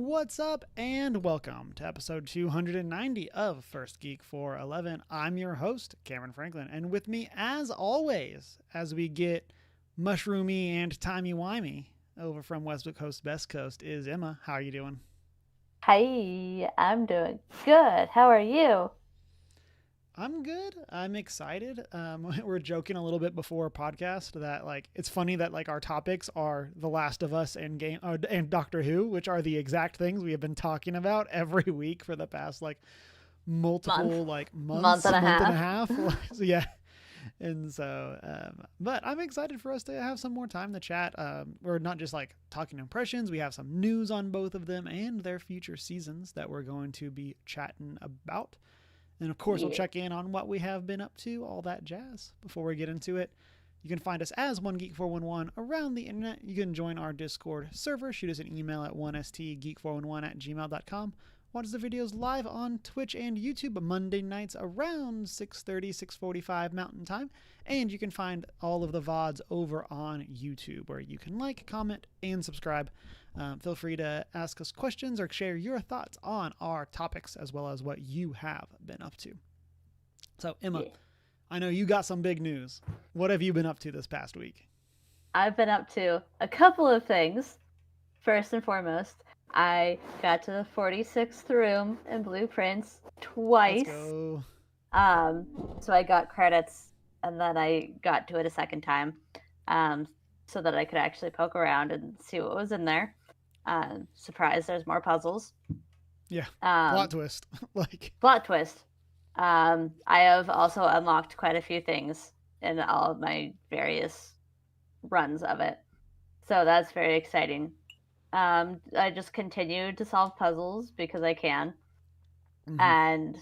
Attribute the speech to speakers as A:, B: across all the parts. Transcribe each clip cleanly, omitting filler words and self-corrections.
A: What's up, and welcome to episode 290 of First Geek 411. I'm your host, Cameron Franklin, and with me, as always, as we get mushroomy and timey-wimey over from Westwood Coast, Best Coast, is Emma. How are you doing?
B: Hi, I'm doing good. How are you?
A: I'm good. I'm excited. We're joking a little bit before podcast that it's funny that our topics are The Last of Us and and Doctor Who, which are the exact things we have been talking about every week for the past
B: Month,
A: multiple
B: month
A: months,
B: and a
A: month and a
B: half.
A: half. So yeah, and so but I'm excited for us to have some more time to chat. We're not just talking impressions. We have some news on both of them and their future seasons that we're going to be chatting about. And of course, we'll
B: Yeah.
A: check in on what we have been up to, all that jazz. Before we get into it, you can find us as One Geek 411 around the internet. You can join our Discord server. Shoot us an email at 1stgeek411@gmail.com. Watch the videos live on Twitch and YouTube Monday nights around 6:30, 6:45 Mountain Time. And you can find all of the VODs over on YouTube, where you can comment, and subscribe. Feel free to ask us questions or share your thoughts on our topics as well as what you have been up to. So, Emma,
B: Yeah.
A: I know you got some big news. What have you been up to this past week?
B: I've been up to a couple of things. First and foremost, I got to the 46th room in Blueprints
A: Let's
B: twice.
A: go.
B: So I got credits and then I got to it a second time um, so that I could actually poke around and see what was in there. Surprise, there's more puzzles.
A: Yeah. Plot
B: Um,
A: twist.
B: Plot twist. I have also unlocked quite a few things in all of my various runs of it. So that's very exciting. I just continue to solve puzzles because I can.
A: Mm-hmm.
B: And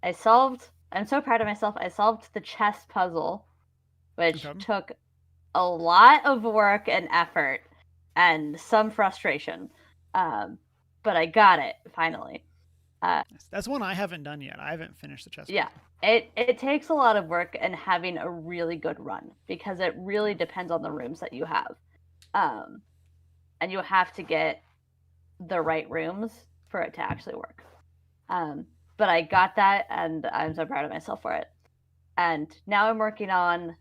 B: I'm so proud of myself. I solved the chess puzzle, which
A: Okay.
B: took a lot of work and effort and some frustration. Um, but I got it finally. Uh,
A: That's one I haven't done yet. I haven't finished the chess
B: yeah,
A: puzzle.
B: it takes a lot of work and having a really good run because it really
A: Yeah.
B: depends on the rooms that you have, um, and you have to get the right rooms for it to actually work. Um, but I got that, and I'm so proud of myself for it. And now I'm working on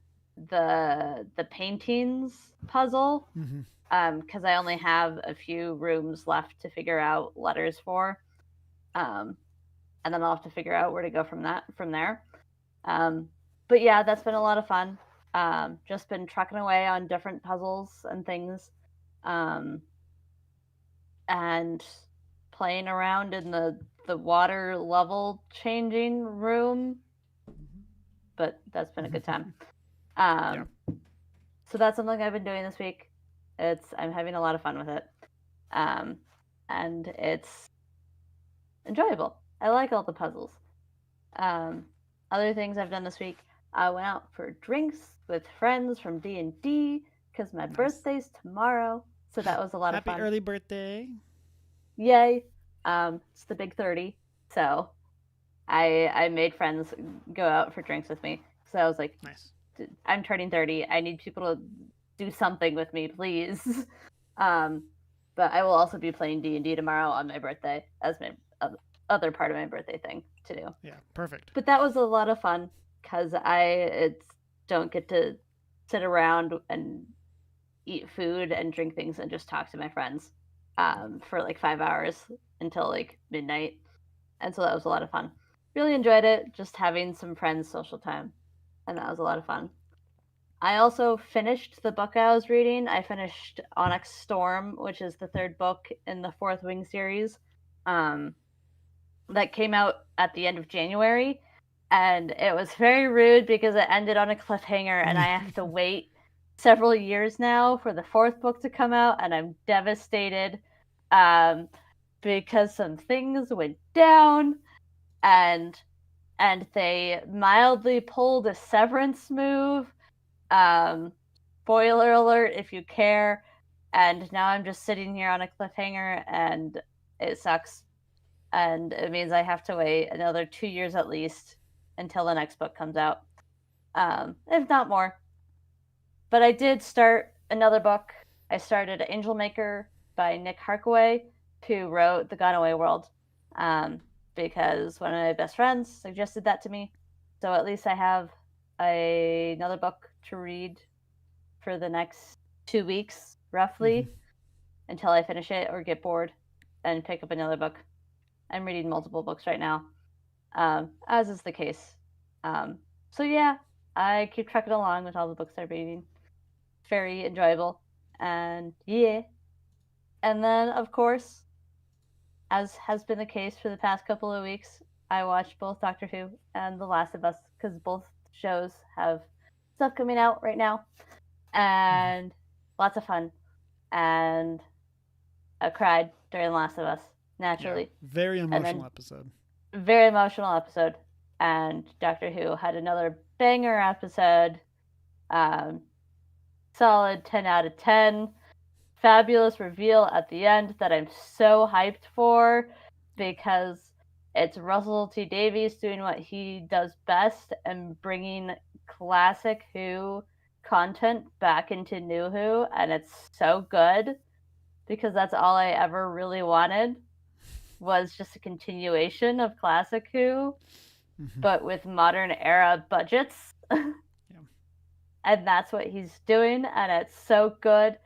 B: the paintings puzzle
A: Mm-hmm.
B: because I only have a few rooms left to figure out letters for. Um, and then I'll have to figure out where to go from there. Um, but yeah, that's been a lot of fun. Just been trucking away on different puzzles and things, um, and playing around in the water level changing room. But that's been a good time.
A: Yeah.
B: Um, so that's something I've been doing this week. I'm having a lot of fun with it, um, and it's enjoyable. I like all the puzzles. Um, Other things I've done this week, I went out for drinks with friends from D&D because my
A: Nice.
B: birthday's tomorrow. So that was a lot of
A: Happy
B: fun.
A: early birthday.
B: Yay! It's the big 30. So I made friends go out for drinks with me. So I was like,
A: Nice.
B: I'm turning 30. I need people to do something with me, please. um, but I will also be playing D&D tomorrow on my birthday as my other part of my birthday thing to do.
A: Yeah. Perfect.
B: But that was a lot of fun because don't get to sit around and eat food and drink things and just talk to my friends for like 5 hours until like midnight, and so that was a lot of fun. Really enjoyed it, just having some friends social time, and that was a lot of fun. I also finished the book I was reading. I finished Onyx Storm, which is the third book in the Fourth Wing series. Um, that came out at the end of January, and it was very rude because it ended on a cliffhanger, and I have to wait several years now for the fourth book to come out, and I'm devastated um, because some things went down, and they mildly pulled a severance move. Um, Spoiler alert if you care. And now I'm just sitting here on a cliffhanger, and it sucks, and it means I have to wait another 2 years at least until the next book comes out, if not more. But I did start another book. I started Angel Maker by Nick Harkaway, who wrote The Gone Away World, because one of my best friends suggested that to me. So at least I have another book to read for the next 2 weeks, roughly, until I finish it or get bored and pick up another book. I'm reading multiple books right now, as is the case. So yeah, I keep trucking along with all the books I'm reading. Very enjoyable. And yeah. And then, of course, as has been the case for the past couple of weeks, I watched both Doctor Who and The Last of Us, because both shows have stuff coming out right now. And lots of fun. And I cried during The Last of Us, naturally.
A: Yeah, very emotional episode.
B: Very emotional episode. And Doctor Who had another banger episode. Solid 10 out of 10. Fabulous reveal at the end that I'm so hyped for, because it's Russell T Davies doing what he does best and bringing classic Who content back into New Who, and it's so good, because that's all I ever really wanted, was just a continuation of classic Who, but with modern era budgets. And that's what he's doing, and it's so good.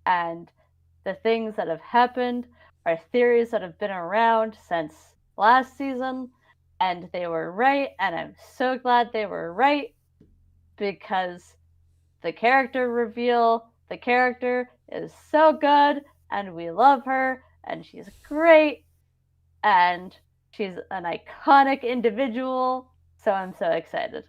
B: And the things that have happened are theories that have been around since last season, and they were right, and I'm so glad they were right, because the character reveal, the character is so good, and we love her, and she's great, and she's an iconic individual, so I'm so excited.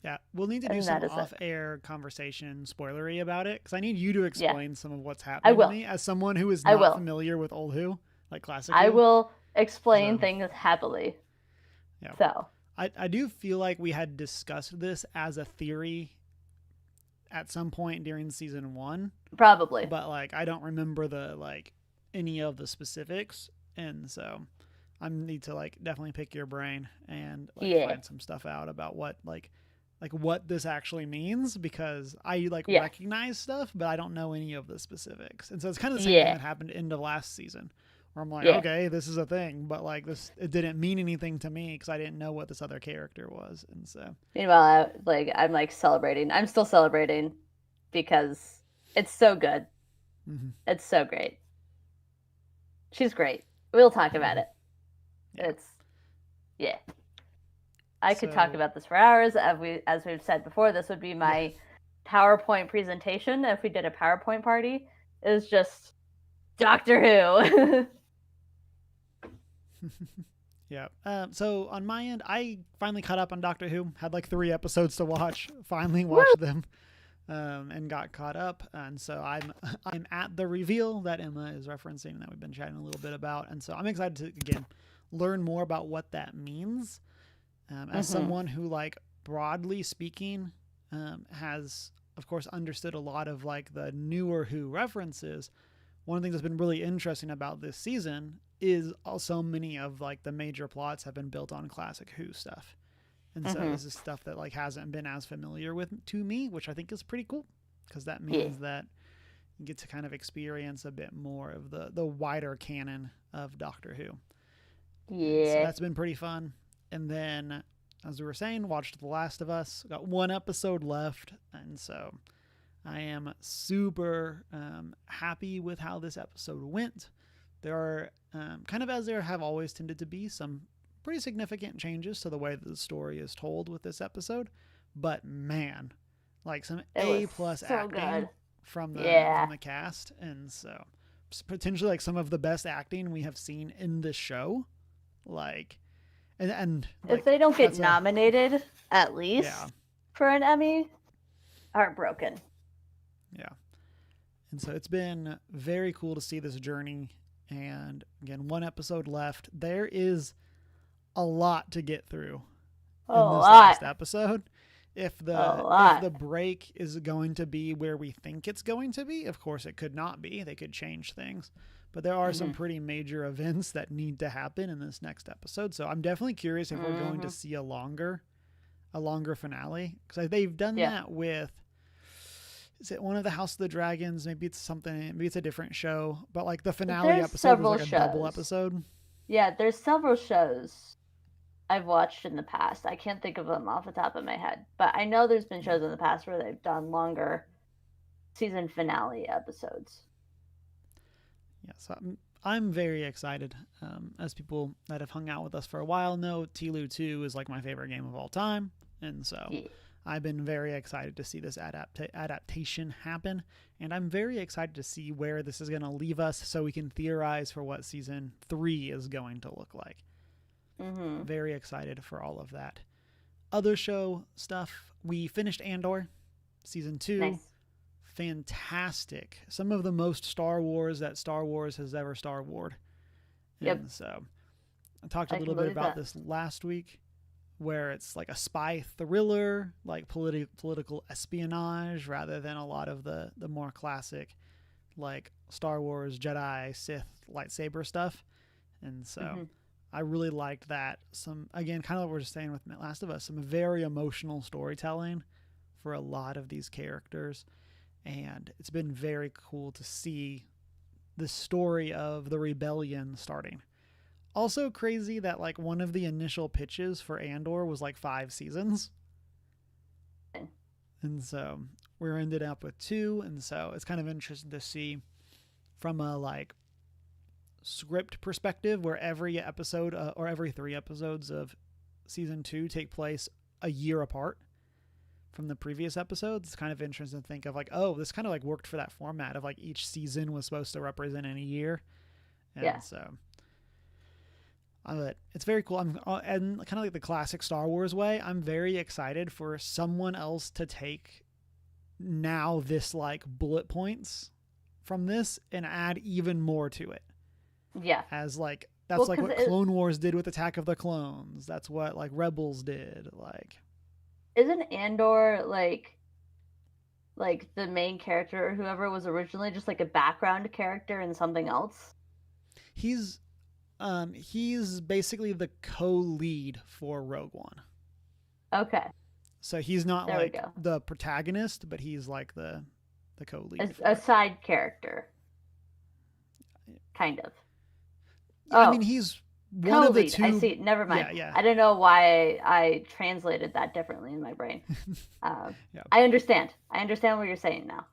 A: Yeah, we'll need to do some off-air conversation, spoilery about it, because I need you to explain some of what's happening to me as someone who is not familiar with old Who, like classic Who.
B: I will explain things happily.
A: Yeah.
B: So
A: I do feel like we had discussed this as a theory at some point during season 1,
B: probably,
A: but like I don't remember any of the specifics, and so I need to definitely pick your brain and find some stuff out about what what this actually means, because I recognize stuff, but I don't know any of the specifics. And so it's kind of the same thing that happened end of last season, where I'm like, okay, this is a thing, but it didn't mean anything to me because I didn't know what this other character was. And so
B: meanwhile, I'm celebrating. I'm still celebrating because it's so good. It's so great. She's great. We'll talk about it. I could talk about this for hours. As we've said before, this would be my PowerPoint presentation if we did a PowerPoint party. It's just Doctor Who.
A: Yeah. So on my end, I finally caught up on Doctor Who. Had 3 episodes to watch. Finally watched them, and got caught up. And so I'm at the reveal that Emma is referencing, that we've been chatting a little bit about. And so I'm excited to again learn more about what that means. As someone who, broadly speaking, has, of course, understood a lot of, the newer Who references, one of the things that's been really interesting about this season is also many of, the major plots have been built on classic Who stuff. And so this is stuff that, hasn't been as familiar to me, which I think is pretty cool, because that means that you get to kind of experience a bit more of the wider canon of Doctor Who.
B: Yeah.
A: So that's been pretty fun. And then, as we were saying, watched The Last of Us. Got 1 episode left, and so I am super happy with how this episode went. There are, kind of as there have always tended to be, some pretty significant changes to the way that the story is told with this episode. But man, some A+ acting from the cast, and so potentially some of the best acting we have seen in this show. And
B: if they don't get nominated, at least for an Emmy, heartbroken.
A: Yeah. And so it's been very cool to see this journey. And again, 1 episode left. There is a lot to get through in this last episode. If the break is going to be where we think it's going to be, of course it could not be. They could change things. But there are some pretty major events that need to happen in this next episode. So I'm definitely curious if we're going to see a longer finale. Because they've done that with is it one of the House of the Dragons? Maybe it's something. Maybe it's a different show. But like the finale
B: There's
A: episode was
B: several
A: like a double
B: shows.
A: episode.
B: Yeah, there's several shows I've watched in the past. I can't think of them off the top of my head, but I know there's been
A: Yeah.
B: shows in the past where they've done longer season finale episodes.
A: Yeah, so I'm very excited. As people that have hung out with us for a while know, TLOU 2 is like my favorite game of all time. And so
B: Yeah.
A: I've been very excited to see this adaptation happen. And I'm very excited to see where this is going to leave us so we can theorize for what season 3 is going to look like.
B: Mm-hmm.
A: Very excited for all of that. Other show stuff, we finished Andor, season 2.
B: Nice.
A: Fantastic. Some of the most Star Wars that Star Wars has ever Star Ward.
B: Yep.
A: And so I talked a little bit about this last week, where it's like a spy thriller, like political espionage, rather than a lot of the more classic, like Star Wars Jedi Sith lightsaber stuff. And so I really liked that. Some, again, kind of what we were saying with Last of Us, some very emotional storytelling for a lot of these characters. And it's been very cool to see the story of the rebellion starting. Also crazy that like one of the initial pitches for Andor was like 5 seasons. And so we're ended up with 2. And so it's kind of interesting to see from a like script perspective where every episode or every 3 episodes of season 2 take place a year apart from the previous episodes. It's kind of interesting to think of like, oh, this kind of like worked for that format of like each season was supposed to represent in a year. And so it's very cool. And kind of like the classic Star Wars way, I'm very excited for someone else to take now this like bullet points from this and add even more to it.
B: Yeah.
A: As like, that's like what Clone Wars did with Attack of the Clones. That's what like Rebels did. Like,
B: isn't Andor like the main character or whoever was originally just like a background character in something else?
A: He's basically the co-lead for Rogue One.
B: Okay.
A: So he's not like the protagonist, but he's like the co-lead.
B: A side character. Kind of.
A: I mean, he's one
B: co-lead.
A: Of the 2.
B: I see. Never mind.
A: Yeah.
B: I don't know why I translated that differently in my brain. I understand. I understand what you're saying now.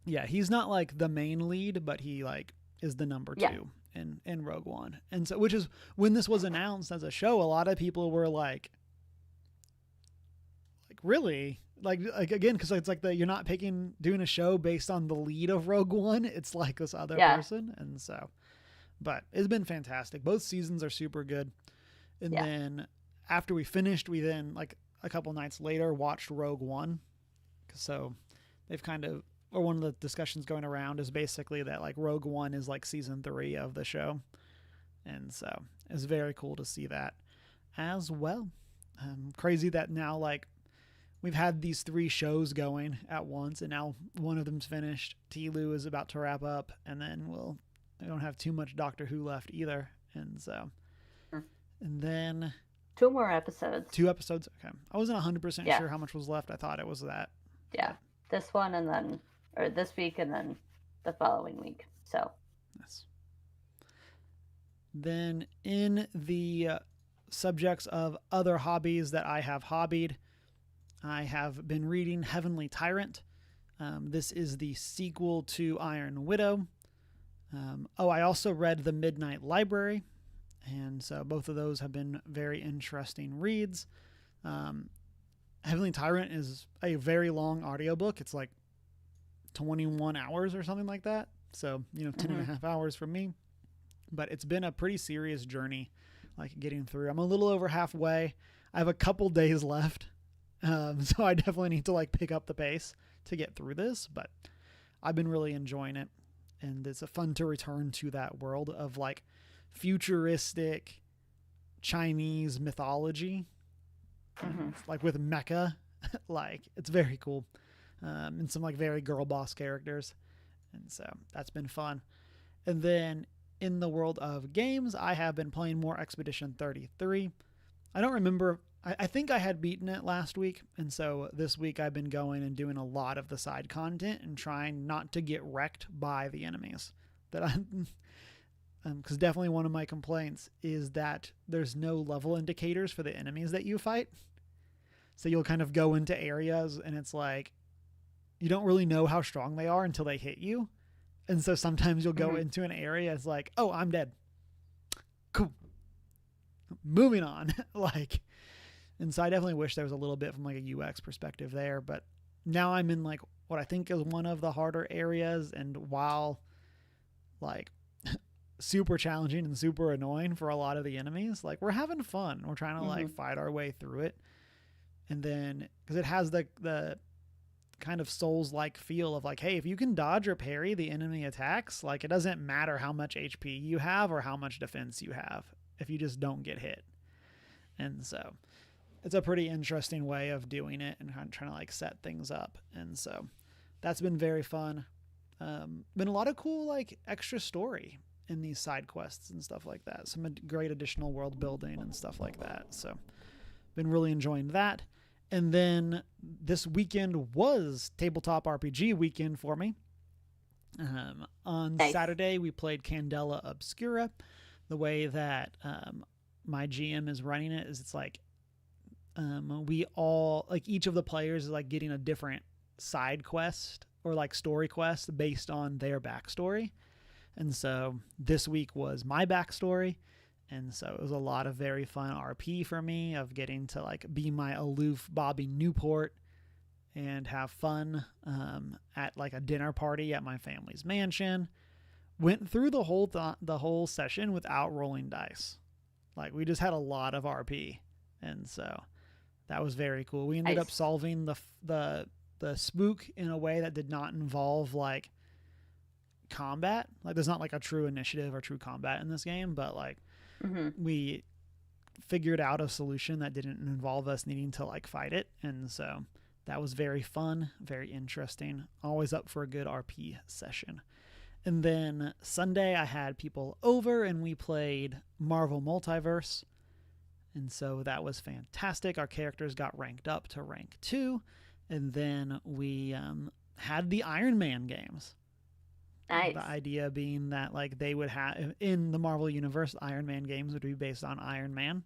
A: Yeah, he's not like the main lead, but he like is the number 2 in Rogue One. And so, which is when this was announced as a show, a lot of people were like really? Like again, because it's like you're not doing a show based on the lead of Rogue One. It's like this other person. And so, but it's been fantastic. Both seasons are super good. And then after we finished, we then like a couple nights later watched Rogue One. So they've kind of, or one of the discussions going around is basically that like Rogue One is like season 3 of the show. And so it's very cool to see that as well. Crazy that now like we've had these 3 shows going at once, and now one of them's finished. TLOU is about to wrap up, and then we don't have too much Doctor Who left either. And so, and then
B: 2 more episodes.
A: 2 episodes. Okay. I wasn't 100% sure how much was left. I thought it was that.
B: Yeah. This one and then, or this week and then the following week. So.
A: Yes. Then in the subjects of other hobbies that I have hobbied, I have been reading Heavenly Tyrant. This is the sequel to Iron Widow. I also read The Midnight Library. And so both of those have been very interesting reads. Heavenly Tyrant is a very long audiobook. It's like 21 hours or something like that. So, 10 and a half hours from me. But it's been a pretty serious journey, like getting through. I'm a little over halfway. I have a couple days left. So I definitely need to like pick up the pace to get through this, but I've been really enjoying it. And it's fun to return to that world of like futuristic Chinese mythology, like with mecha. Like it's very cool. And some like very girl boss characters. And so that's been fun. And then in the world of games, I have been playing more Expedition 33. I don't remember I think I had beaten it last week, and so this week I've been going and doing a lot of the side content and trying not to get wrecked by the enemies. That I, because definitely one of my complaints is that there's no level indicators for the enemies that you fight. So you'll kind of go into areas and it's like you don't really know how strong they are until they hit you. And so sometimes you'll go
B: Hmm.
A: into an area, it's like, oh, I'm dead. Cool. Moving on. Like, and so I definitely wish there was a little bit from like a UX perspective there. But now I'm in like what I think is one of the harder areas. And while like super challenging and super annoying for a lot of the enemies, like we're having fun. We're trying to
B: Hmm.
A: like fight our way through it. And then because it has the kind of Souls like feel of like, hey, if you can dodge or parry the enemy attacks, like it doesn't matter how much HP you have or how much defense you have if you just don't get hit. And so it's a pretty interesting way of doing it and trying to like set things up. And so that's been very fun. Been a lot of cool like extra story in these side quests and stuff like that. Some great additional world building and stuff like that. So been really enjoying that. And then this weekend was tabletop RPG weekend for me. On
B: Nice.
A: Saturday, we played Candela Obscura. The way that my GM is running it is it's like we all, like each of the players is like getting a different side quest or like story quest based on their backstory. And so this week was my backstory. And so it was a lot of very fun RP for me of getting to like be my aloof Bobby Newport and have fun at like a dinner party at my family's mansion. Went through the whole session without rolling dice. Like we just had a lot of RP, and so that was very cool. We ended up
B: Nice.
A: solving the spook in a way that did not involve like combat. Like there's not like a true initiative or true combat in this game, but like
B: Hmm.
A: we figured out a solution that didn't involve us needing to like fight it, and so that was very fun, very interesting. Always up for a good RP session. And then Sunday I had people over and we played Marvel Multiverse. And so that was fantastic. Our characters got ranked up to rank 2. And then we had the Iron Man games. The
B: Nice.
A: idea being that like they would have in the Marvel universe, Iron Man games would be based on Iron Man.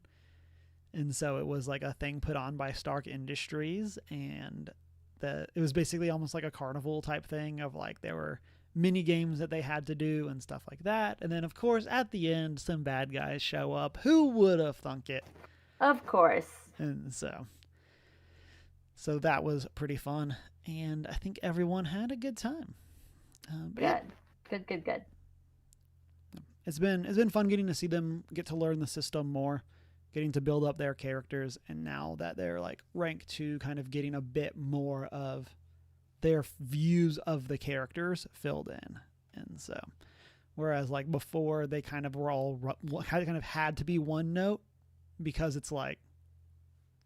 A: And so it was like a thing put on by Stark Industries, and it was basically almost like a carnival type thing of like there were mini games that they had to do and stuff like that. And then of course at the end some bad guys show up. Who would have thunk it?
B: Of course.
A: And so that was pretty fun, and I think everyone had a good time. But yeah,
B: Good. Good. Good. Good.
A: it's been fun getting to see them get to learn the system more, getting to build up their characters, and now that they're like rank 2, kind of getting a bit more of their views of the characters filled in. And so whereas like before they kind of were all kind of had to be one note, because it's like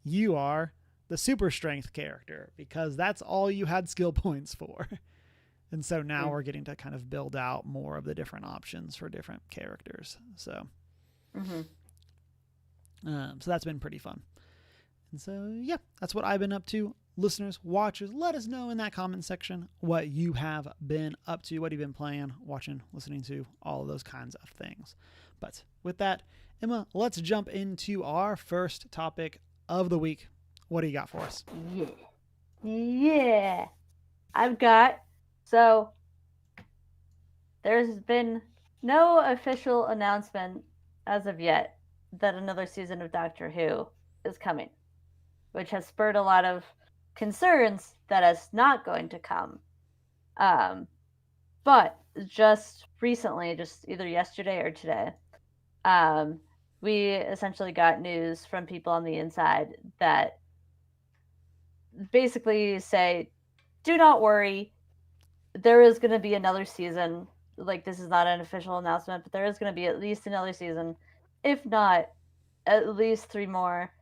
A: you are the super strength character because that's all you had skill points for. And so now we're getting to kind of build out more of the different options for different characters. So
B: Mm-hmm.
A: so that's been pretty fun. And so yeah, that's what I've been up to. Listeners, watchers, let us know in that comment section what you have been up to, what you've been playing, watching, listening to, all of those kinds of things. But with that, Emma, let's jump into our first topic of the week. What do you got for us?
B: Yeah. Yeah. I've got. So, there's been no official announcement as of yet that another season of Doctor Who is coming, which has spurred a lot of concerns that it's not going to come. Um, but just recently, just either yesterday or today, um, we essentially got news from people on the inside that basically say, do not worry, there is going to be another season. Like, this is not an official announcement, but there is going to be at least another season, if not at least 3 more,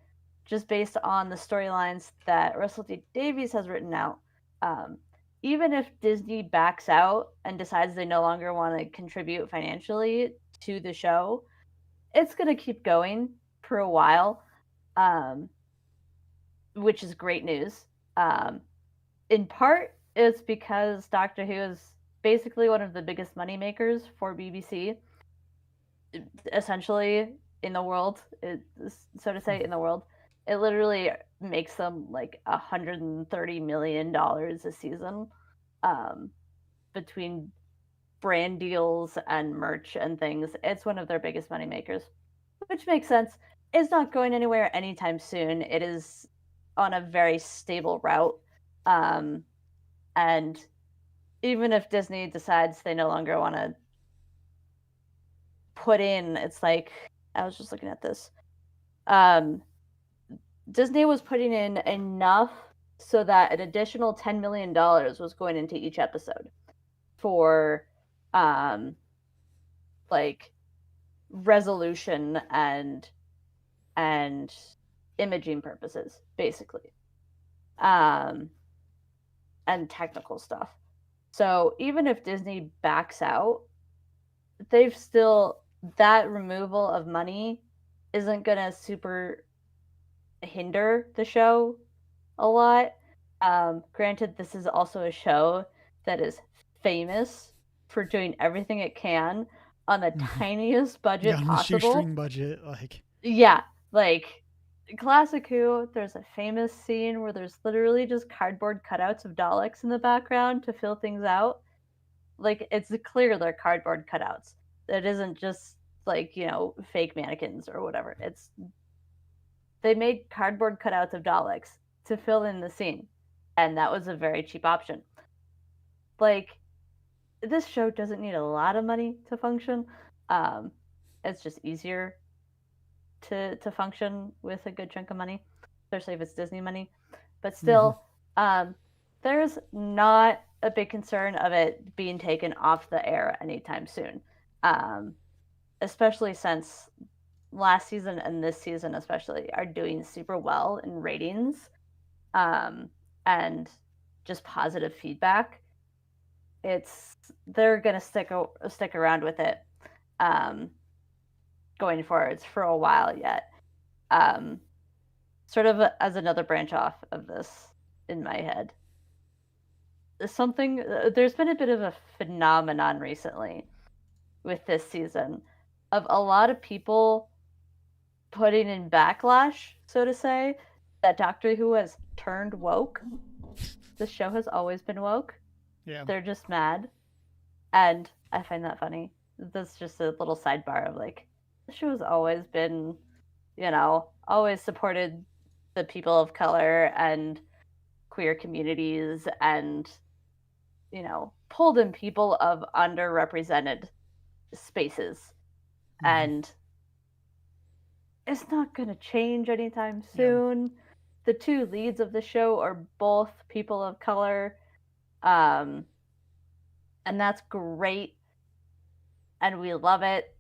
B: just based on the storylines that Russell T Davies has written out. Um, Even if Disney backs out and decides they no longer want to contribute financially to the show, it's going to keep going for a while. Um, which is great news. Um, in part, it's because Doctor Who is basically one of the biggest money makers for BBC, essentially in the world, so to say, in the world. It literally makes them like $130 million a season, um, between brand deals and merch and things. It's one of their biggest money makers, which makes sense. It's not going anywhere anytime soon. It is on a very stable route. Um, and even if Disney decides they no longer want to put in, it's like, I was just looking at this. Um, Disney was putting in enough so that an additional $10 million was going into each episode for um, like resolution and imaging purposes, basically, um, and technical stuff. So even if Disney backs out, they've still, that removal of money isn't gonna super hinder the show a lot. Granted, this is also a show that is famous for doing everything it can on the tiniest
A: Yeah,
B: budget
A: on the
B: possible.
A: shoestring budget, like.
B: Yeah, like classic Who, there's a famous scene where there's literally just cardboard cutouts of Daleks in the background to fill things out. Like, it's clear they're cardboard cutouts. It isn't just like, fake mannequins or whatever. It's they made cardboard cutouts of Daleks to fill in the scene, and that was a very cheap option. Like, this show doesn't need a lot of money to function. Um, it's just easier to function with a good chunk of money, especially if it's Disney money. But
A: Mhm.
B: still, there's not a big concern of it being taken off the air anytime soon, um, especially since last season and this season especially are doing super well in ratings, um, and just positive feedback. It's they're gonna stick around with it, um, going forwards for a while yet. Um, Sort of as another branch off of this in my head. There's been a bit of a phenomenon recently with this season of a lot of people putting in backlash, so to say, that Doctor Who has turned woke. The show has always been woke.
A: Yeah.
B: They're just mad. And I find that funny. That's just a little sidebar of like, the show has always been, always supported the people of color and queer communities and, pulled in people of underrepresented spaces.
A: Mhm.
B: And it's not going to change anytime
A: Yeah.
B: soon. The two leads of the show are both people of color. Um, and that's great. And we love it.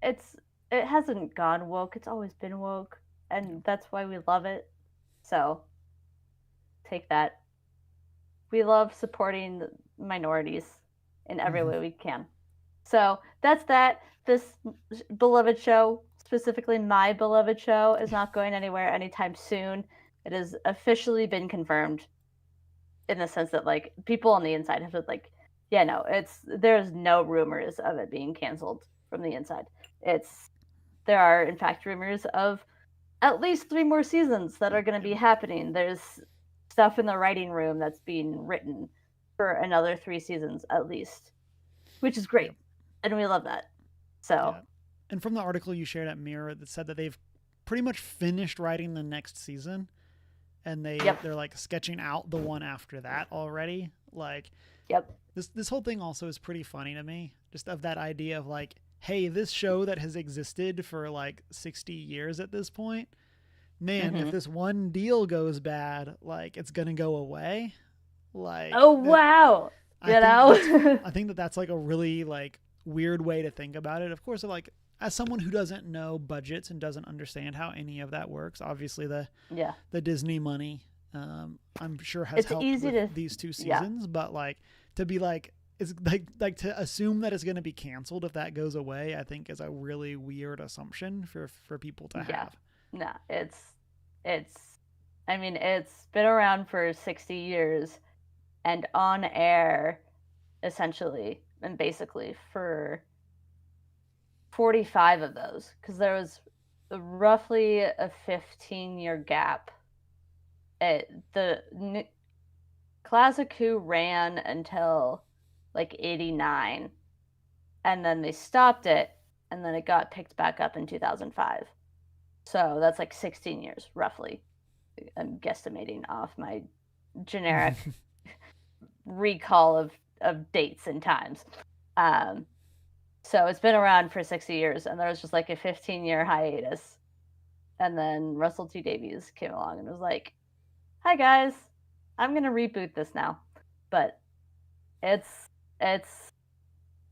B: It's it hasn't gone woke. It's always been woke,
A: Yeah.
B: and that's why we love it. So take that. We love supporting the minorities in every
A: Mhm.
B: way we can. So that's that. This beloved show, specifically my beloved show, is not going anywhere anytime soon. It has officially been confirmed in the sense that like people on the inside have said like, yeah, no, there's no rumors of it being canceled from the inside. It's There are in fact rumors of at least 3 more seasons that are going to
A: Yeah.
B: be happening. There's stuff in the writing room that's being written for another 3 seasons at least, which is
A: Yeah.
B: great, and we love that. So,
A: Yeah. And from the article you shared at Mirror that said that they've pretty much finished writing the next season and
B: yep,
A: they're like sketching out the one after that already. Like
B: yep,
A: this whole thing also is pretty funny to me. Just of that idea of like, hey, this show that has existed for like 60 years at this point, man, if
B: hmm
A: this one deal goes bad, like it's going to go away. Like
B: oh
A: that
B: wow,
A: I
B: you
A: think that's
B: know,
A: I think that that's like a really like weird way to think about it. Of course, like as someone who doesn't know budgets and doesn't understand how any of that works, obviously
B: yeah,
A: the Disney money, I'm sure has
B: it's
A: helped
B: easy
A: with
B: to,
A: these two
B: yeah,
A: seasons. But like to be like it's like to assume that it's going to be canceled if that goes away, I think is a really weird assumption for people to
B: yeah,
A: have.
B: no, it's I mean, it's been around for 60 years and on air, essentially, and basically for 45 of those, because there was roughly a 15-year gap. The Classic Who ran until like 89, and then they stopped it, and then it got picked back up in 2005. So that's like 16 years, roughly. I'm guesstimating off my generic recall of dates and times. Um, so it's been around for 60 years, and there was just like a 15-year hiatus. And then Russell T Davies came along and was like, "Hi guys, I'm gonna reboot this now," but it's it's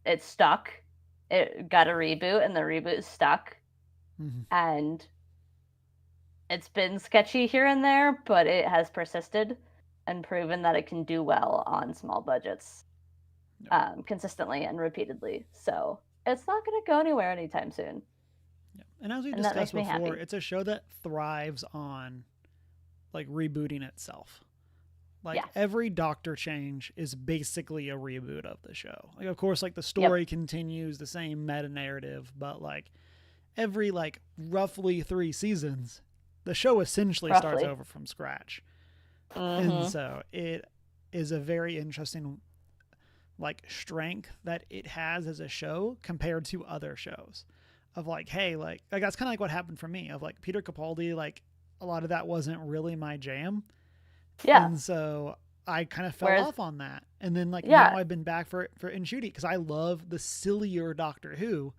B: it's stuck. It got a reboot, and the reboot stuck, and it's been sketchy here and there, but it has persisted and proven that it can do well on small budgets, consistently and repeatedly. So it's not going to go anywhere anytime soon.
A: Yeah. And as we
B: And that
A: discussed
B: makes me
A: before,
B: happy.
A: it's a show that thrives on like rebooting itself. Like
B: Yeah.
A: every Doctor change is basically a reboot of the show. Like of course like the story continues the same meta narrative, but like every like roughly 3 seasons, the show essentially starts
B: Roughly.
A: over from scratch. And
B: Mm-hmm.
A: so it is a very interesting like strength that it has as a show compared to other shows. Of like, hey, like that's kind of like what happened for me. Of like Peter Capaldi, like a lot of that wasn't really my jam,
B: Yeah.
A: and so I kind of fell
B: Whereas,
A: off on that. And then like now
B: yeah.
A: I've been back for Inshooty because I love the sillier Doctor Who,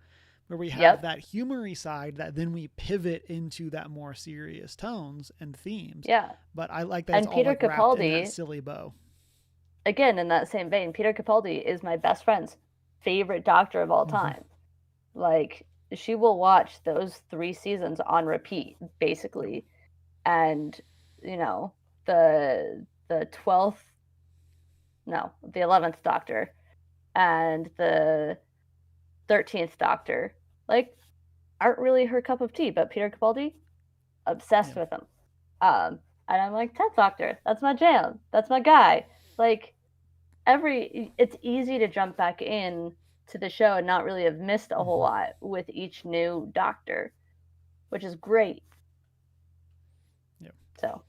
A: where we have
B: Yep.
A: that humory side that then we pivot into that more serious tones and themes.
B: Yeah.
A: But I like that it's
B: And
A: all
B: Peter
A: like wrapped in that
B: Capaldi,
A: silly bow.
B: again, in that same vein, Peter Capaldi is my best friend's favorite Doctor of all
A: Mm-hmm.
B: time. Like, she will watch those 3 seasons on repeat,
A: Yep.
B: basically. And, you know, the 12th, no, the 11th Doctor and the 13th Doctor, like, aren't really her cup of tea, but Peter Capaldi, obsessed
A: Yeah.
B: with them. And I'm like, 10th Doctor, that's my jam. That's my guy. Like, it's easy to jump back in to the show and not really have missed a whole
A: Mm-hmm.
B: lot with each new Doctor, which is great.
A: Yeah.
B: So,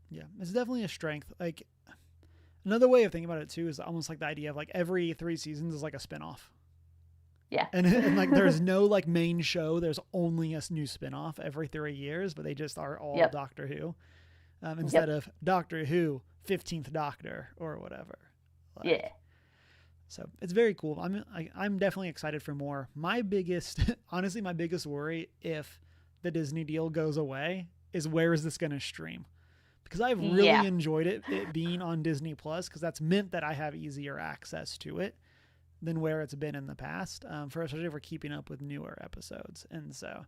A: Yeah. It's definitely a strength. Like another way of thinking about it too is almost like the idea of like every 3 seasons is like a spinoff.
B: yeah.
A: And like there's no like main show. There's only a new spinoff every 3 years, but they just are all
B: Yep.
A: Doctor Who instead
B: Yep.
A: of Doctor Who 15th Doctor or whatever.
B: Yeah.
A: Like so, it's very cool. I'm definitely excited for more. My biggest, honestly, my biggest worry if the Disney deal goes away is where is this going to stream? Because I've really
B: Yeah.
A: enjoyed it being on Disney Plus because that's meant that I have easier access to it than where it's been in the past, for especially for keeping up with newer episodes. And so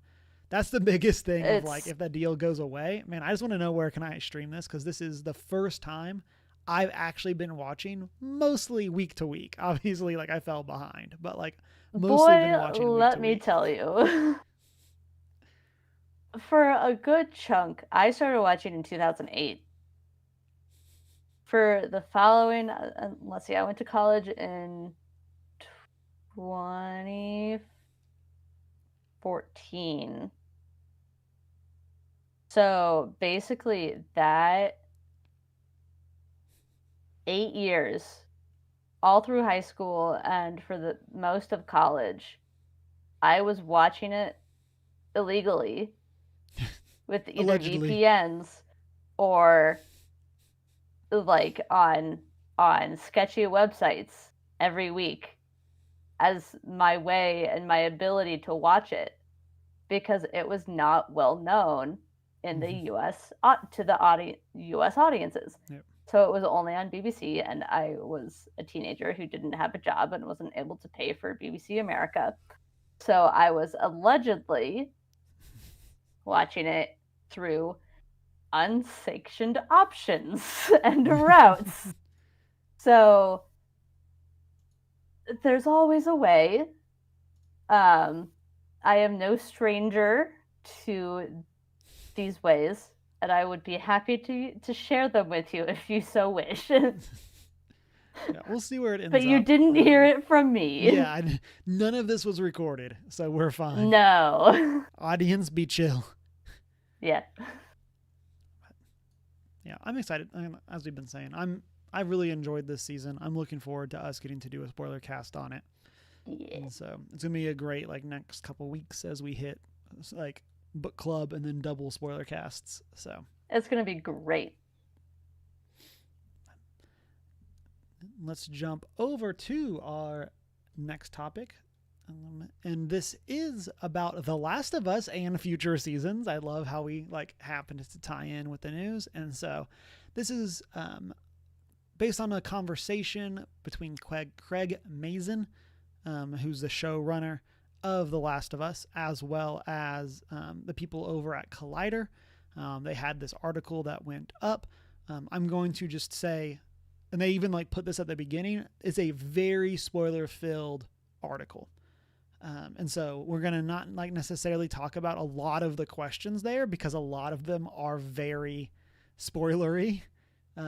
A: that's the biggest thing of like
B: It's
A: if that deal goes away, man, I just want to know where can I stream this because this is the first time I've actually been watching mostly week to week. Obviously, like I fell behind, but like mostly been
B: boy,
A: watching week
B: let
A: to
B: me
A: week.
B: tell you. For a good chunk, I started watching in 2008. For the following, let's see, I went to college in 2014. So basically, that 8 years, all through high school and for the most of college, I was watching it illegally with either
A: Allegedly.
B: VPNs or like on sketchy websites every week as my way and my ability to watch it because it was not well known in the
A: Mm-hmm.
B: US to the US audiences.
A: Yep.
B: So it was only on BBC, and I was a teenager who didn't have a job and wasn't able to pay for BBC America. So I was allegedly watching it through unsanctioned options and routes. So there's always a way. I am no stranger to these ways and I would be happy to share them with you if you so wish.
A: Yeah, we'll see where it
B: But
A: ends
B: you
A: up.
B: didn't hear it from me.
A: Yeah, none of this was recorded, so we're fine.
B: No.
A: Audience, be chill.
B: Yeah.
A: Yeah, I'm excited. As we've been saying, I really enjoyed this season. I'm looking forward to us getting to do a spoiler cast on it.
B: Yeah.
A: And so it's gonna be a great like next couple weeks as we hit like book club and then double spoiler casts. So
B: It's going to be great.
A: let's jump over to our next topic. And this is about The Last of Us and future seasons. I love how we like happened to tie in with the news. And so this is based on a conversation between Craig Mazin, who's the showrunner of The Last of Us, as well as the people over at Collider. They had this article that went up. I'm going to just say, and they even like put this at the beginning, it's a very spoiler filled article. And so we're going to not like necessarily talk about a lot of the questions there because a lot of them are very spoilery,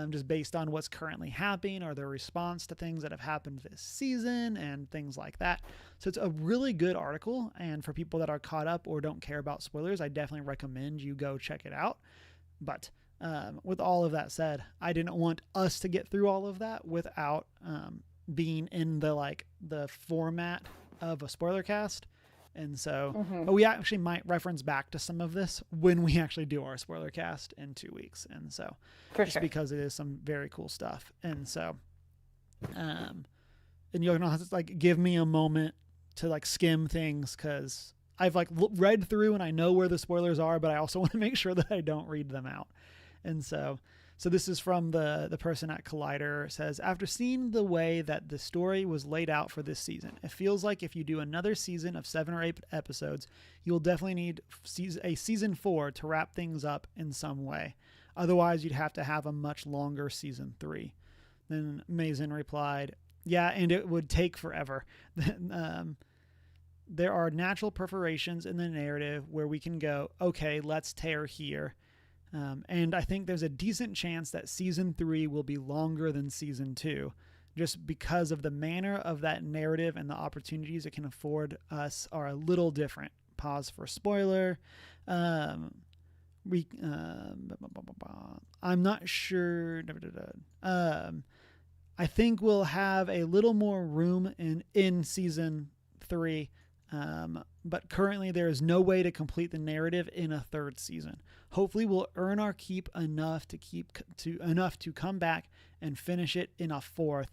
A: just based on what's currently happening or their response to things that have happened this season and things like that. So it's a really good article. And for people that are caught up or don't care about spoilers, I definitely recommend you go check it out. But with all of that said, I didn't want us to get through all of that without being in the format of a spoiler cast. And so, but we actually might reference back to some of this when we actually do our spoiler cast in 2 weeks. And so, just because it is some very cool stuff. And so, and you're gonna have to like give me a moment to like skim things because I've like read through and I know where the spoilers are, but I also want to make sure that I don't read them out. And so this is from the person at Collider. It says, after seeing the way that the story was laid out for this season, it feels like if you do another season of 7 or 8 episodes, you will definitely need a season 4 to wrap things up in some way. Otherwise, you'd have to have a much longer season 3. Then Mazin replied, yeah, and it would take forever. There are natural perforations in the narrative where we can go, okay, let's tear here. And I think there's a decent chance that season 3 will be longer than season 2, just because of the manner of that narrative and the opportunities it can afford us are a little different. Pause for spoiler. I'm not sure. I think we'll have a little more room in season 3. But currently there is no way to complete the narrative in a 3rd season. Hopefully we'll earn our keep enough to come back and finish it in a 4th.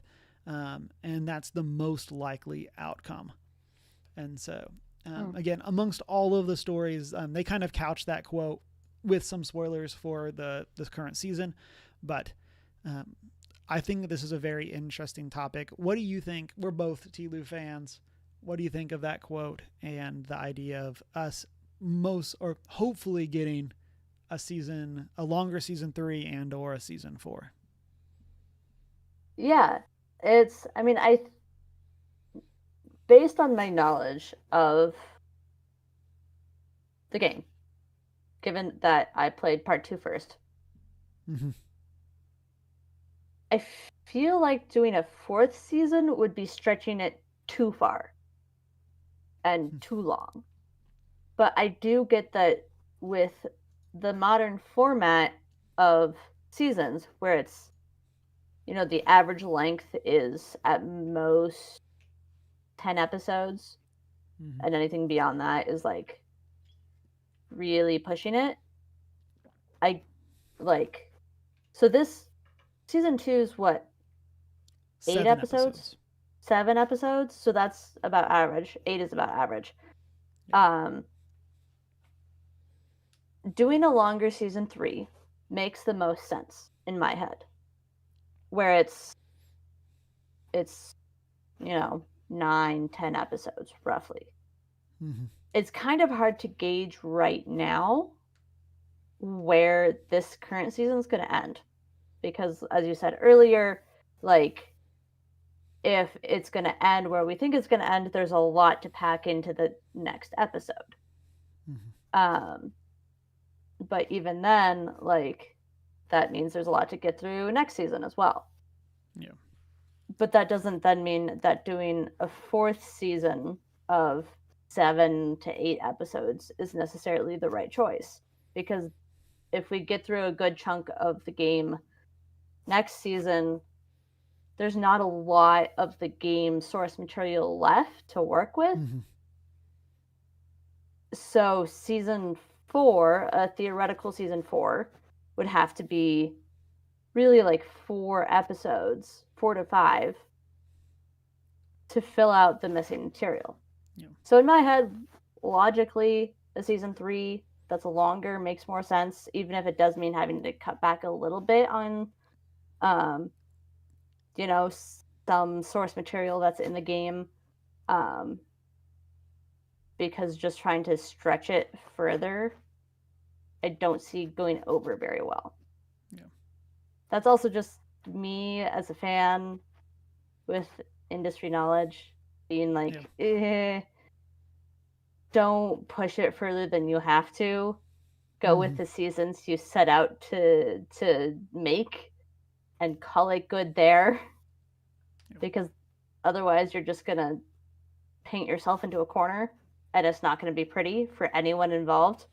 A: And that's the most likely outcome. And so, again, amongst all of the stories, they kind of couch that quote with some spoilers for this current season. But, I think this is a very interesting topic. What do you think? We're both TLOU fans. What do you think of that quote and the idea of us hopefully getting a longer season 3 and or a season 4?
B: Yeah, based on my knowledge of the game, given that I played part 2 first, I feel like doing a 4th season would be stretching it too far and too long. But I do get that with the modern format of seasons where it's, the average length is at most 10 episodes, and anything beyond that is like really pushing it. So this season 2 is what? 8 episodes? 7 episodes? So that's about average. 8 is about average. Yeah. Doing a longer season 3 makes the most sense in my head. Where it's 9, 10 episodes roughly. It's kind of hard to gauge right now where this current season is going to end, because as you said earlier, like, if it's going to end where we think it's going to end, there's a lot to pack into the next episode. But even then, like, that means there's a lot to get through next season as well.
A: Yeah.
B: But that doesn't then mean that doing a fourth season of 7 to 8 episodes is necessarily the right choice. Because if we get through a good chunk of the game next season, there's not a lot of the game source material left to work with.
A: Mm-hmm.
B: So season 4, a theoretical season 4, would have to be really like 4 episodes, 4 to 5, to fill out the missing material.
A: Yeah.
B: So in my head, logically, a season 3 that's longer makes more sense, even if it does mean having to cut back a little bit on, you know, some source material that's in the game, because just trying to stretch it further, I don't see going over very well.
A: Yeah.
B: That's also just me as a fan with industry knowledge being like, don't push it further than you have to. Go with the seasons you set out to make and call it good there.
A: Yeah.
B: Because otherwise you're just going to paint yourself into a corner, and it's not going to be pretty for anyone involved,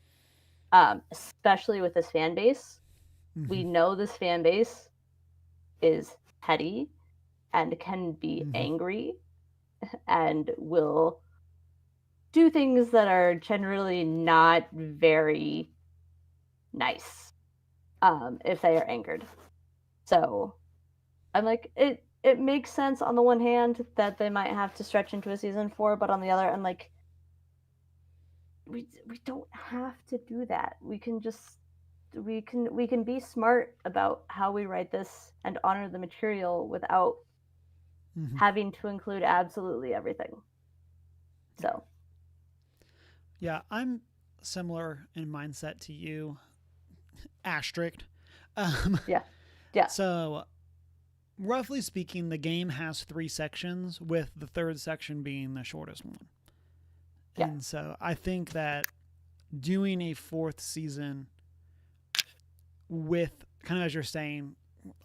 B: especially with this fan base.
A: Mm-hmm.
B: We know this fan base is petty and can be angry and will do things that are generally not very nice, if they are angered. So I'm like, it makes sense on the one hand that they might have to stretch into a season 4, but on the other, I'm like, we don't have to do that. We can just we can be smart about how we write this and honor the material without having to include absolutely everything. So
A: yeah, I'm similar in mindset to you. Asterisk.
B: yeah.
A: So roughly speaking, the game has 3 sections, with the third section being the shortest one.
B: Yeah.
A: And so I think that doing a 4th season with, kind of as you're saying,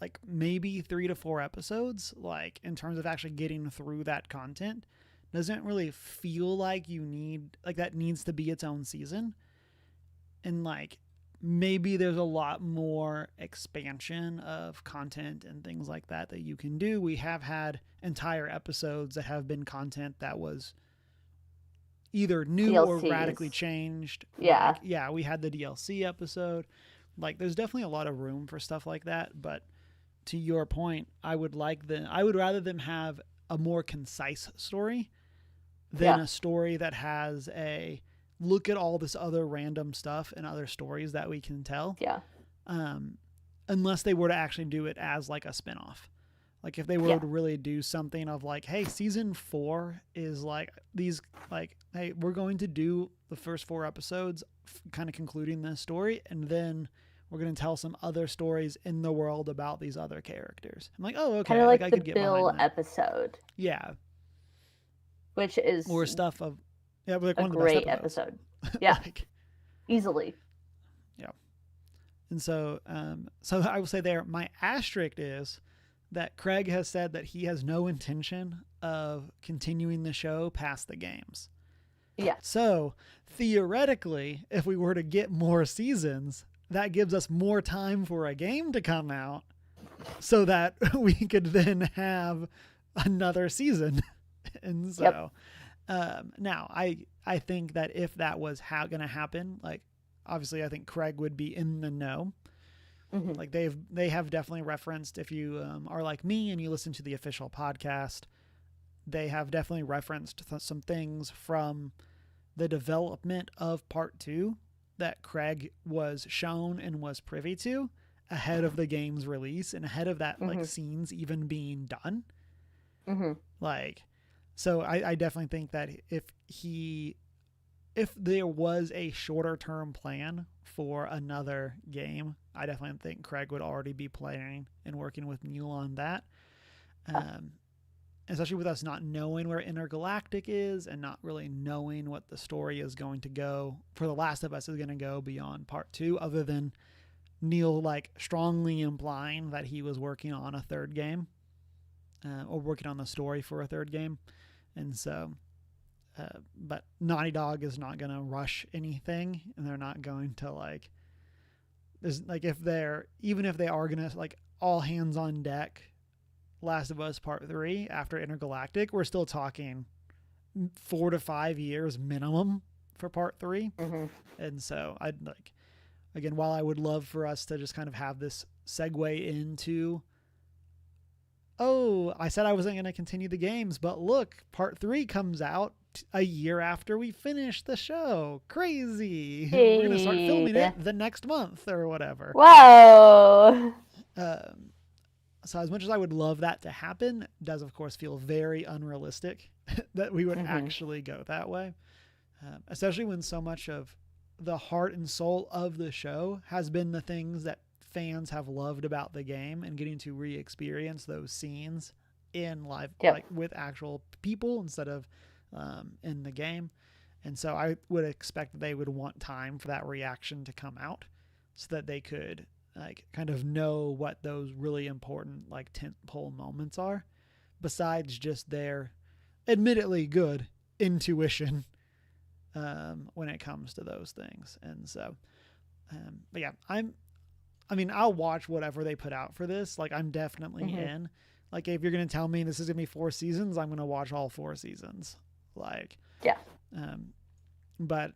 A: like maybe 3 to 4 episodes, like in terms of actually getting through that content, doesn't really feel like you need, like that needs to be its own season. And like maybe there's a lot more expansion of content and things like that that you can do. We have had entire episodes that have been content that was either new
B: DLCs.
A: or radically changed.
B: Yeah.
A: Like, yeah, we had the DLC episode. Like, there's definitely a lot of room for stuff like that. But to your point, I would rather them have a more concise story than a story that has a look at all this other random stuff and other stories that we can tell.
B: Yeah.
A: Unless they were to actually do it as like a spinoff. Like if they were to really do something of like, hey, season 4 is like these, like, hey, we're going to do the first 4 episodes kind of concluding this story, and then we're going to tell some other stories in the world about these other characters. I'm like, oh, okay.
B: Kind of like
A: I
B: the
A: could get
B: Bill
A: behind that.
B: episode.
A: Yeah.
B: Which is
A: or stuff of, yeah, like
B: a
A: one of the
B: great
A: best episodes.
B: episode. Yeah.
A: Like,
B: easily.
A: yeah. And so, so I will say there, my asterisk is that Craig has said that he has no intention of continuing the show past the games.
B: Yeah.
A: So theoretically, if we were to get more seasons, that gives us more time for a game to come out so that we could then have another season. And so, now I think that if that was going to happen, like, obviously I think Craig would be in the know.
B: Mm-hmm.
A: Like they have definitely referenced, if you are like me and you listen to the official podcast, they have definitely referenced some things from the development of part 2 that Craig was shown and was privy to ahead of the game's release and ahead of that, like, scenes even being done. Like, so I definitely think that if there was a shorter term plan for another game, I definitely think Craig would already be planning and working with Neil on that. especially with us not knowing where Intergalactic is and not really knowing what the story is going to go for The Last of Us is going to go beyond part 2, other than Neil like strongly implying that he was working on a third game, or working on the story for a third game. And so, but Naughty Dog is not going to rush anything, and they're not going to like, there's like, if they're, even if they are going to like all hands on deck Last of Us Part 3 after Intergalactic, we're still talking 4 to 5 years minimum for Part 3.
B: Mm-hmm.
A: And so I'd like, again, while I would love for us to just kind of have this segue into, oh, I said I wasn't going to continue the games, but look, Part 3 comes out a year after we finish the show. Crazy.
B: Hey.
A: We're going to start filming it the next month or whatever.
B: Whoa.
A: So as much as I would love that to happen, it does of course feel very unrealistic that we would actually go that way. Especially when so much of the heart and soul of the show has been the things that fans have loved about the game, and getting to re-experience those scenes in live, like with actual people instead of in the game. And so I would expect that they would want time for that reaction to come out so that they could like kind of know what those really important like tentpole moments are, besides just their admittedly good intuition when it comes to those things. And so, but yeah, I'll watch whatever they put out for this. Like I'm definitely in. Like if you're going to tell me this is going to be 4 seasons, I'm going to watch all 4 seasons. Like,
B: yeah.
A: But,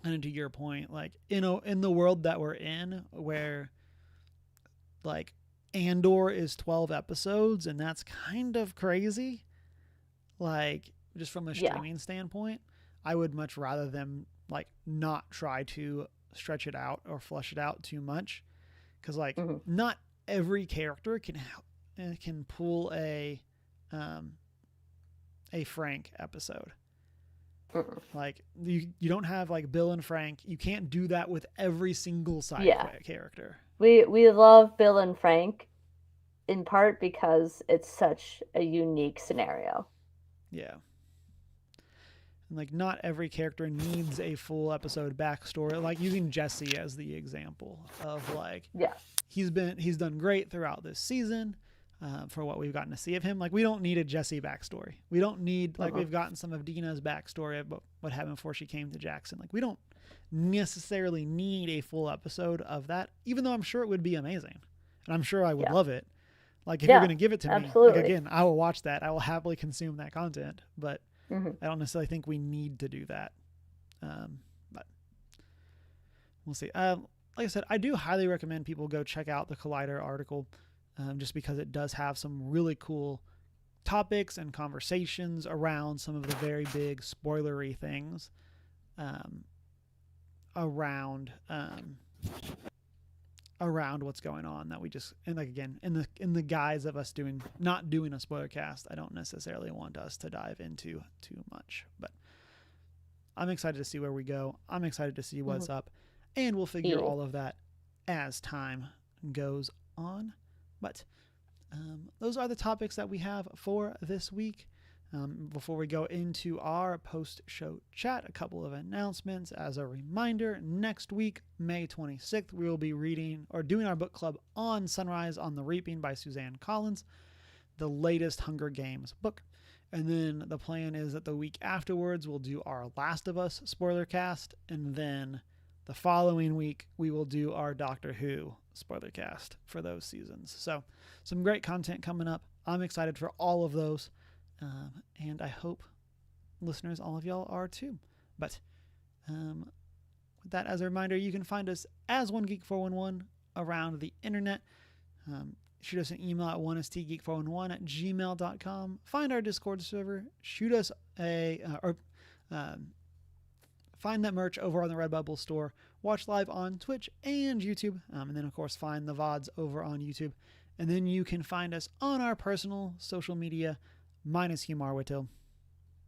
A: and to your point, like, you know, in the world that we're in, where like Andor is 12 episodes, and that's kind of crazy. Like, just from a streaming standpoint, I would much rather them like not try to stretch it out or flush it out too much, because like not every character can pull a Frank episode. Like you don't have like Bill and Frank. You can't do that with every single side character.
B: We love Bill and Frank in part because it's such a unique scenario.
A: Yeah. And like not every character needs a full episode backstory. Like using Jesse as the example of like, he's done great throughout this season. For what we've gotten to see of him. Like we don't need a Jesse backstory. We don't need, like we've gotten some of Dina's backstory about what happened before she came to Jackson. Like we don't necessarily need a full episode of that, even though I'm sure it would be amazing. And I'm sure I would love it. Like if you're going to give it to me, like again, I will watch that. I will happily consume that content, but I don't necessarily think we need to do that. But we'll see. Like I said, I do highly recommend people go check out the Collider article. Just because it does have some really cool topics and conversations around some of the very big spoilery things around what's going on that we just, and like again in the guise of us not doing a spoiler cast, I don't necessarily want us to dive into too much, but I'm excited to see where we go. I'm excited to see what's up, and we'll figure all of that as time goes on. But those are the topics that we have for this week. Before we go into our post-show chat, a couple of announcements. As a reminder, next week, May 26th, we will be reading or doing our book club on Sunrise on the Reaping by Suzanne Collins, the latest Hunger Games book. And then the plan is that the week afterwards, we'll do our Last of Us spoiler cast, and then the following week, we will do our Doctor Who spoiler cast for those seasons. So some great content coming up. I'm excited for all of those. And I hope listeners, all of y'all are too. But with that as a reminder, you can find us as OneGeek411 around the internet. Shoot us an email at onestgeek411@gmail.com. Find our Discord server. Shoot us find that merch over on the Redbubble store. Watch live on Twitch and YouTube. And then, of course, find the VODs over on YouTube. And then you can find us on our personal social media, minus Hugh Marwittil.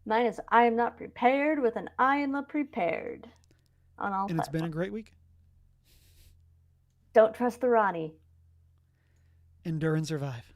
B: Mine is I am not prepared with an I am prepared on all
A: And it's been a great week.
B: Don't trust the Ronnie.
A: Endure and survive.